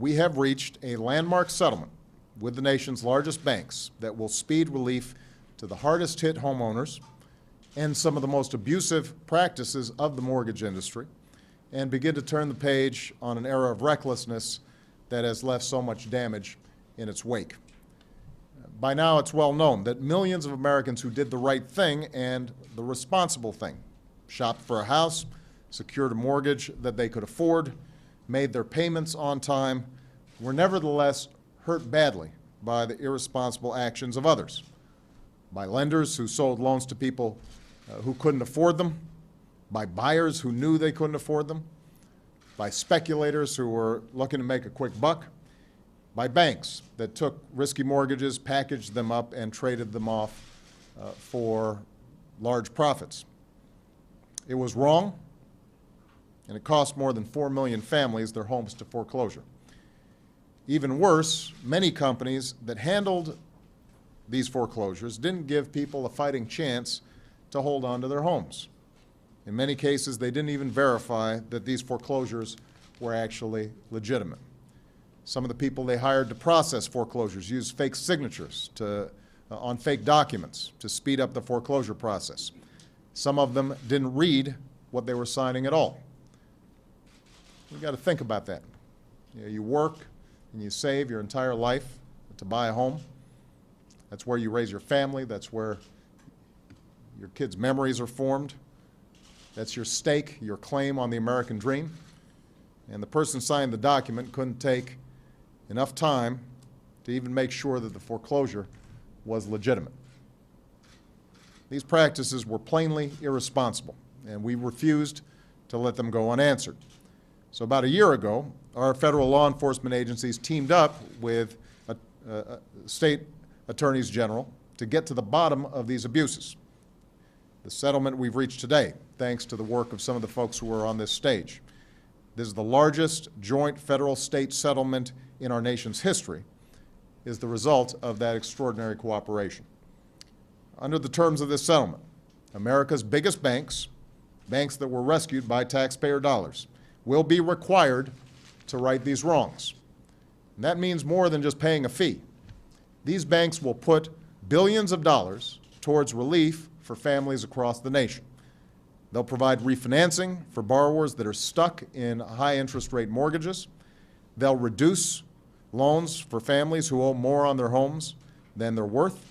we have reached a landmark settlement with the nation's largest banks that will speed relief to the hardest hit homeowners and some of the most abusive practices of the mortgage industry, and begin to turn the page on an era of recklessness that has left so much damage in its wake. By now, it's well known that millions of Americans who did the right thing and the responsible thing, shopped for a house, secured a mortgage that they could afford, made their payments on time, were nevertheless hurt badly by the irresponsible actions of others, by lenders who sold loans to people who couldn't afford them, by buyers who knew they couldn't afford them, by speculators who were looking to make a quick buck, by banks that took risky mortgages, packaged them up, and traded them off for large profits. It was wrong, and it cost more than 4 million families their homes to foreclosure. Even worse, many companies that handled these foreclosures didn't give people a fighting chance to hold on to their homes. In many cases, they didn't even verify that these foreclosures were actually legitimate. Some of the people they hired to process foreclosures used fake signatures on fake documents to speed up the foreclosure process. Some of them didn't read what they were signing at all. You've got to think about that. You work and you save your entire life to buy a home. That's where you raise your family. That's where your kids' memories are formed. That's your stake, your claim on the American dream. And the person signing the document couldn't take enough time to even make sure that the foreclosure was legitimate. These practices were plainly irresponsible, and we refused to let them go unanswered. So about a year ago, our federal law enforcement agencies teamed up with state attorneys general to get to the bottom of these abuses. The settlement we've reached today, thanks to the work of some of the folks who are on this stage. This is the largest joint federal-state settlement in our nation's history, is the result of that extraordinary cooperation. Under the terms of this settlement, America's biggest banks, banks that were rescued by taxpayer dollars, will be required to right these wrongs. And that means more than just paying a fee. These banks will put billions of dollars towards relief for families across the nation. They'll provide refinancing for borrowers that are stuck in high interest rate mortgages. They'll reduce loans for families who owe more on their homes than they're worth.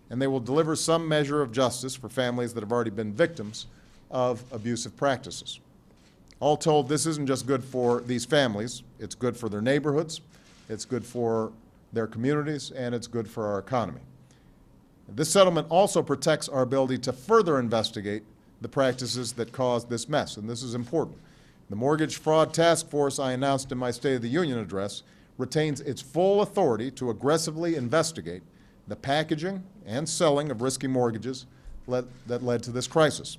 And they will deliver some measure of justice for families that have already been victims of abusive practices. All told, this isn't just good for these families. It's good for their neighborhoods, it's good for their communities, and it's good for our economy. This settlement also protects our ability to further investigate the practices that caused this mess, and this is important. The Mortgage Fraud Task Force I announced in my State of the Union address retains its full authority to aggressively investigate the packaging and selling of risky mortgages that led to this crisis.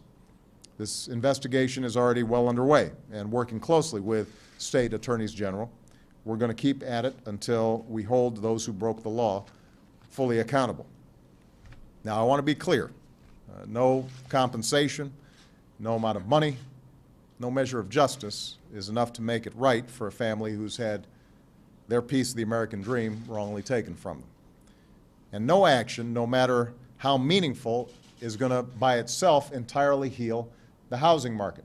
This investigation is already well underway and working closely with state attorneys general. We're going to keep at it until we hold those who broke the law fully accountable. Now, I want to be clear. No compensation, no amount of money, no measure of justice is enough to make it right for a family who's had their piece of the American dream wrongly taken from them. And no action, no matter how meaningful, is going to by itself entirely heal the housing market.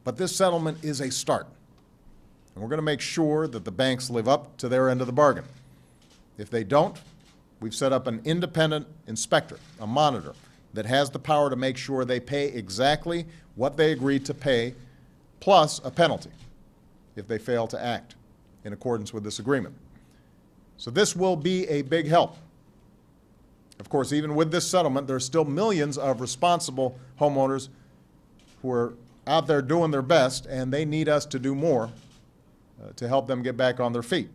But this settlement is a start. And we're going to make sure that the banks live up to their end of the bargain. If they don't, we've set up an independent inspector, a monitor, that has the power to make sure they pay exactly what they agreed to pay, plus a penalty if they fail to act in accordance with this agreement. So this will be a big help. Of course, even with this settlement, there are still millions of responsible homeowners who are out there doing their best, and they need us to do more to help them get back on their feet.